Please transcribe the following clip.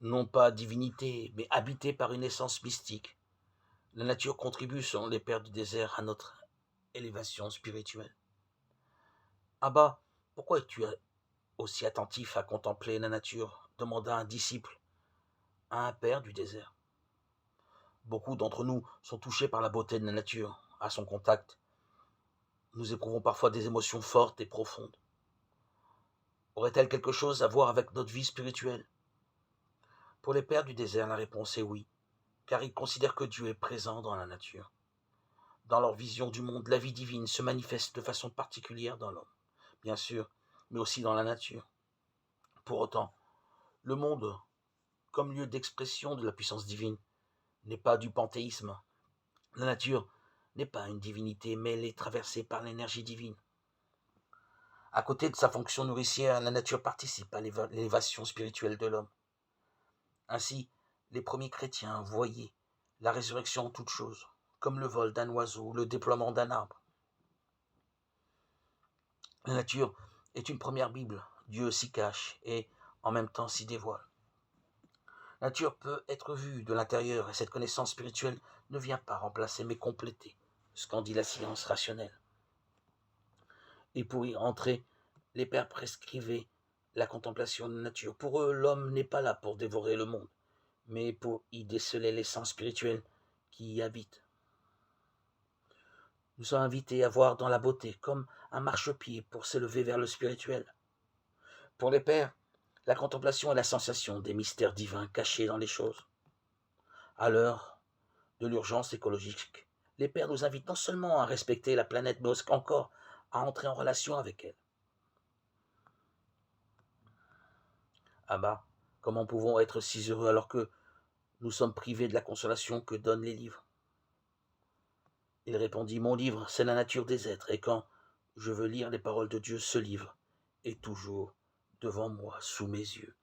non pas divinité, mais habité par une essence mystique. La nature contribue, selon les pères du désert, à notre élévation spirituelle. Abba, pourquoi es-tu aussi attentif à contempler la nature demanda un disciple à un père du désert. Beaucoup d'entre nous sont touchés par la beauté de la nature. À son contact, nous éprouvons parfois des émotions fortes et profondes. Aurait-elle quelque chose à voir avec notre vie spirituelle? Pour les pères du désert, la réponse est oui, car ils considèrent que Dieu est présent dans la nature. Dans leur vision du monde, la vie divine se manifeste de façon particulière dans l'homme, bien sûr, mais aussi dans la nature. Pour autant, le monde, comme lieu d'expression de la puissance divine, n'est pas du panthéisme. La nature n'est pas une divinité, mais elle est traversée par l'énergie divine. À côté de sa fonction nourricière, la nature participe à l'élévation spirituelle de l'homme. Ainsi, les premiers chrétiens voyaient la résurrection en toutes choses, comme le vol d'un oiseau ou le déploiement d'un arbre. La nature est une première Bible. Dieu s'y cache et en même temps s'y dévoile. La nature peut être vue de l'intérieur et cette connaissance spirituelle ne vient pas remplacer mais compléter ce qu'en dit la science rationnelle. Et pour y entrer, les pères prescrivaient la contemplation de la nature. Pour eux, l'homme n'est pas là pour dévorer le monde, mais pour y déceler l'essence spirituelle qui y habite. Nous sommes invités à voir dans la beauté comme un marchepied pour s'élever vers le spirituel. Pour les pères, la contemplation est la sensation des mystères divins cachés dans les choses. À l'heure de l'urgence écologique, les pères nous invitent non seulement à respecter la planète, mais encore à entrer en relation avec elle. Ah bah, comment pouvons être si heureux alors que nous sommes privés de la consolation que donnent les livres? Il répondit, mon livre, c'est la nature des êtres, et quand je veux lire les paroles de Dieu, ce livre est toujours devant moi, sous mes yeux.